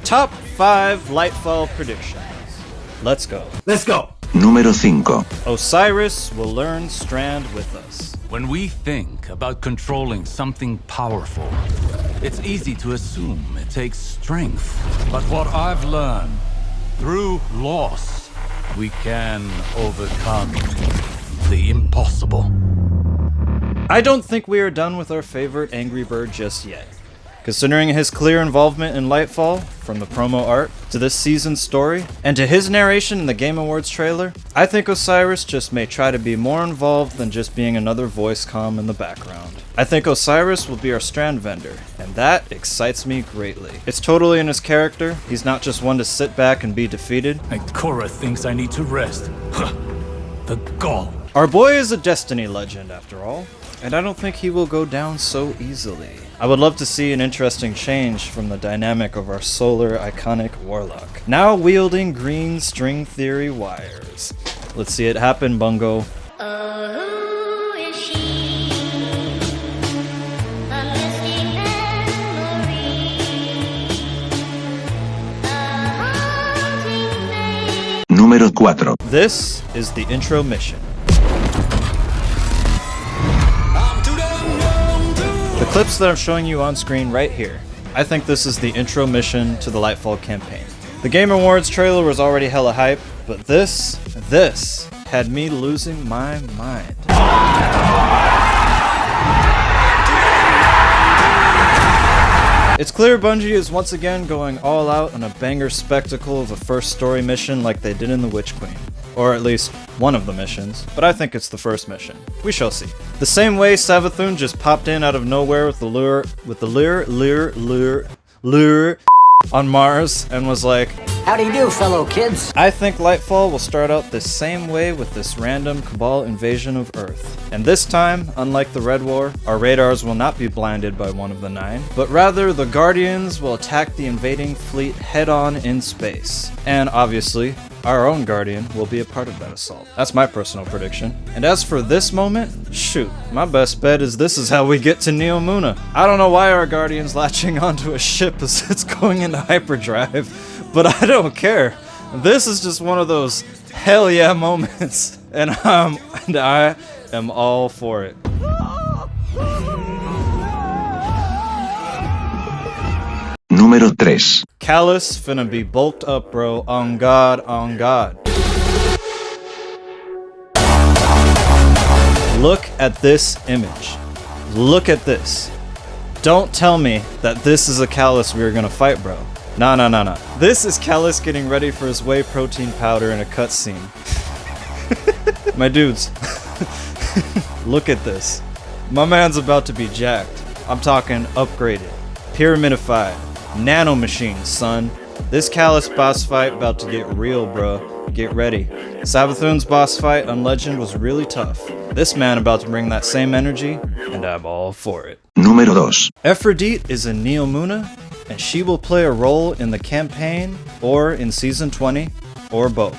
Top 5 Lightfall predictions. Let's go. Let's go. Número 5. Osiris will learn Strand with us. When we think about controlling something powerful, it's easy to assume it takes strength. But what I've learned, through loss, we can overcome the impossible. I don't think we are done with our favorite Angry Bird just yet. Considering his clear involvement in Lightfall, from the promo art to this season's story, and to his narration in the Game Awards trailer, I think Osiris just may try to be more involved than just being another voice comm in the background. I think Osiris will be our Strand vendor, and that excites me greatly. It's totally in his character. He's not just one to sit back and be defeated. Korra thinks I need to rest. The gall. Our boy is a Destiny legend after all, and I don't think he will go down so easily. I would love to see an interesting change from the dynamic of our solar iconic warlock, now wielding green string theory wires. Let's see it happen, Bungo. Oh, who is she? A mystic memory, a haunting face. Número 4. This is the intro mission. The clips that I'm showing you on screen right here, I think this is the intro mission to the Lightfall campaign. The Game Awards trailer was already hella hype, but this had me losing my mind. It's clear Bungie is once again going all out on a banger spectacle of a first story mission like they did in The Witch Queen. Or at least one of the missions, but I think it's the first mission. We shall see. The same way Savathun just popped in out of nowhere with the lure on Mars and was like, How do you do, fellow kids? I think Lightfall will start out the same way with this random Cabal invasion of Earth. And this time, unlike the Red War, our radars will not be blinded by one of the 9, but rather the Guardians will attack the invading fleet head-on in space. And obviously, our own Guardian will be a part of that assault. That's my personal prediction. And as for this moment, shoot, my best bet is this is how we get to Neo Muna. I don't know why our Guardian's latching onto a ship as it's going into hyperdrive, but I don't care. This is just one of those hell yeah moments, and I am all for it. Número 3. Callus finna be bulked up, bro. On God, on God. Look at this image. Look at this. Don't tell me that this is a Callus we are gonna fight, bro. Nah. This is Callus getting ready for his whey protein powder in a cutscene. My dudes. Look at this. My man's about to be jacked. I'm talking upgraded, pyramidified, nano machines, son. This Callus boss fight about to get real, bro. Get ready. Savathun's boss fight on Legend was really tough. This man about to bring that same energy, and I'm all for it. Número 2. Efrideet is in Neo Muna, and she will play a role in the campaign, or in Season 20, or both.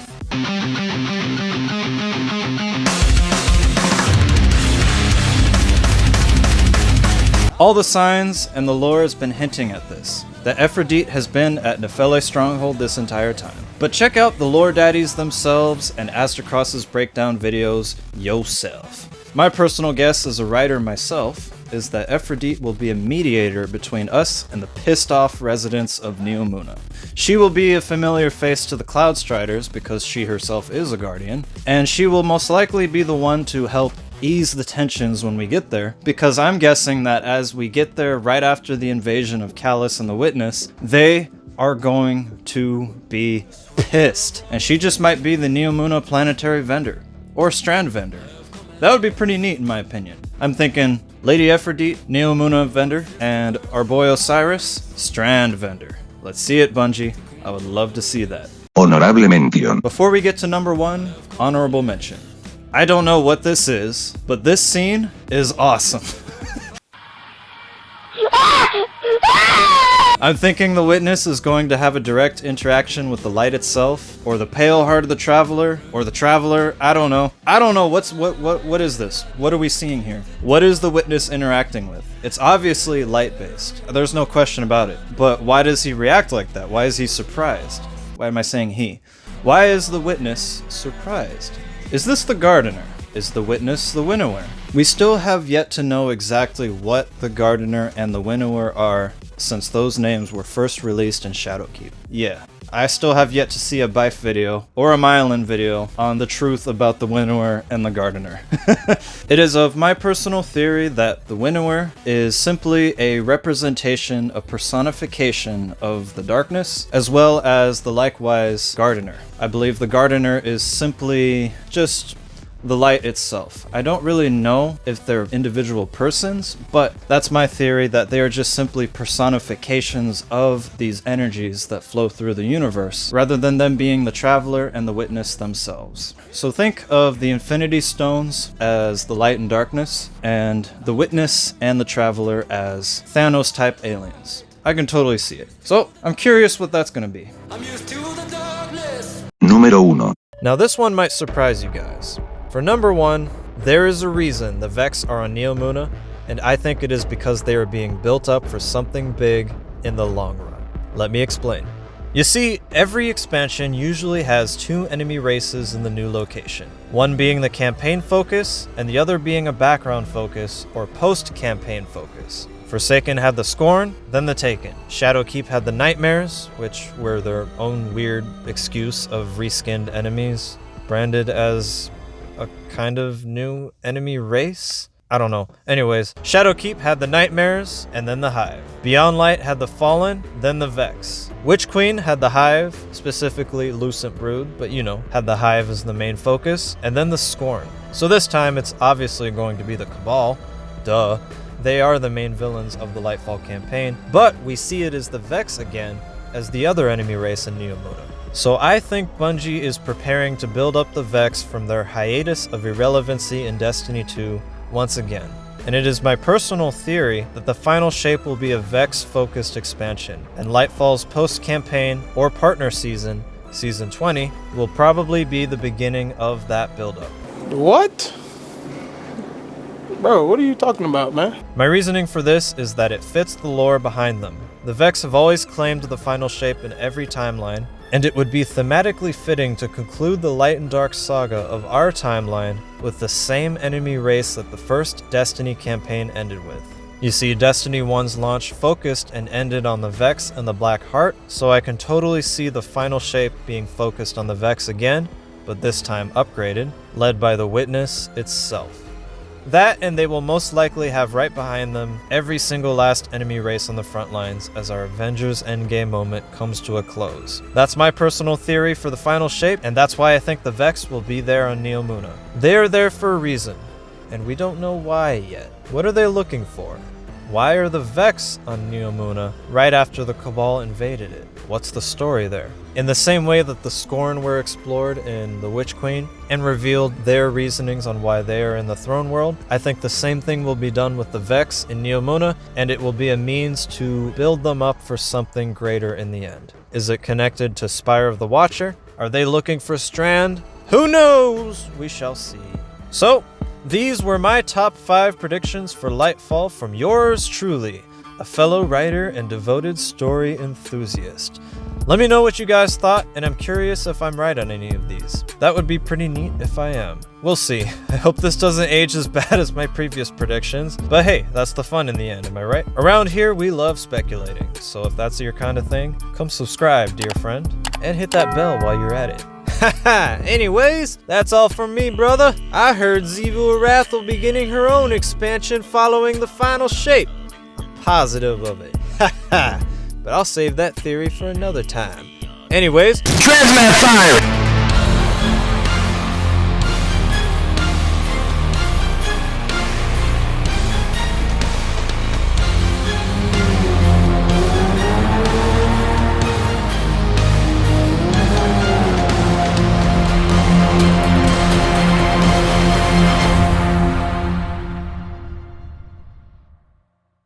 All the signs and the lore has been hinting at this, that Efrideet has been at Nefele Stronghold this entire time. But check out the lore daddies themselves and Astrocross's breakdown videos yourself. My personal guess as a writer myself is that Efrideet will be a mediator between us and the pissed off residents of Neo Muna. She will be a familiar face to the Cloud Striders because she herself is a Guardian, and she will most likely be the one to help ease the tensions when we get there, because I'm guessing that as we get there right after the invasion of Callus and the Witness, they are going to be pissed. And she just might be the Neo Muna planetary vendor, or Strand vendor. That would be pretty neat in my opinion. I'm thinking Lady Efrideet, Neo Muna vendor, and our boy Osiris, Strand vendor. Let's see it, Bungie. I would love to see that. Honorable mención. Before we get to number 1, honorable mention. I don't know what this is, but this scene is awesome. I'm thinking the Witness is going to have a direct interaction with the light itself, or the pale heart of the Traveler, or the Traveler. I don't know. What is this? What are we seeing here? What is the Witness interacting with? It's obviously light-based. There's no question about it. But why does he react like that? Why is he surprised? Why am I saying he? Why is the Witness surprised? Is this the Gardener? Is the Witness the Winnower? We still have yet to know exactly what the Gardener and the Winnower are, since those names were first released in Shadowkeep. Yeah, I still have yet to see a Bife video or a Myelin video on the truth about the Winnower and the Gardener. It is of my personal theory that the Winnower is simply a representation, a personification of the darkness, as well as the likewise Gardener. I believe the Gardener is simply just the light itself. I don't really know if they're individual persons, but that's my theory, that they are just simply personifications of these energies that flow through the universe, rather than them being the Traveler and the Witness themselves. So think of the Infinity Stones as the light and darkness, and the Witness and the Traveler as Thanos-type aliens. I can totally see it. So, I'm curious what that's gonna be. Número 1. Now this one might surprise you guys. For number 1, there is a reason the Vex are on Neomuna, and I think it is because they are being built up for something big in the long run. Let me explain. You see, every expansion usually has 2 enemy races in the new location, one being the campaign focus, and the other being a background focus or post-campaign focus. Forsaken had the Scorn, then the Taken. Shadowkeep had the Nightmares, which were their own weird excuse of reskinned enemies, branded as a kind of new enemy race? I don't know. Anyways, Shadowkeep had the Nightmares, and then the Hive. Beyond Light had the Fallen, then the Vex. Witch Queen had the Hive, specifically Lucent Brood, but you know, had the Hive as the main focus, and then the Scorn. So this time it's obviously going to be the Cabal. Duh. They are the main villains of the Lightfall campaign, but we see it as the Vex again, as the other enemy race in Neomuna. So I think Bungie is preparing to build up the Vex from their hiatus of irrelevancy in Destiny 2 once again. And it is my personal theory that the final shape will be a Vex-focused expansion, and Lightfall's post-campaign or partner season, Season 20, will probably be the beginning of that buildup. What? Bro, what are you talking about, man? My reasoning for this is that it fits the lore behind them. The Vex have always claimed the final shape in every timeline, and it would be thematically fitting to conclude the Light and Dark saga of our timeline with the same enemy race that the first Destiny campaign ended with. You see, Destiny 1's launch focused and ended on the Vex and the Black Heart, so I can totally see the final shape being focused on the Vex again, but this time upgraded, led by the Witness itself. That, and they will most likely have right behind them every single last enemy race on the front lines as our Avengers Endgame moment comes to a close. That's my personal theory for the final shape, and that's why I think the Vex will be there on Neomuna. They are there for a reason, and we don't know why yet. What are they looking for? Why are the Vex on Neomuna right after the Cabal invaded it? What's the story there? In the same way that the Scorn were explored in The Witch Queen and revealed their reasonings on why they are in the Throne World, I think the same thing will be done with the Vex in Neomuna, and it will be a means to build them up for something greater in the end. Is it connected to Spire of the Watcher? Are they looking for Strand? Who knows? We shall see. So, these were my top 5 predictions for Lightfall from yours truly, a fellow writer and devoted story enthusiast. Let me know what you guys thought, and I'm curious if I'm right on any of these. That would be pretty neat if I am. We'll see. I hope this doesn't age as bad as my previous predictions, but hey, that's the fun in the end, am I right? Around here, we love speculating, so if that's your kind of thing, come subscribe, dear friend, and hit that bell while you're at it. Haha, anyways, that's all from me, brother. I heard Xivu Arath will be getting her own expansion following the final shape. I'm positive of it. Haha, but I'll save that theory for another time. Anyways, Transmat fire!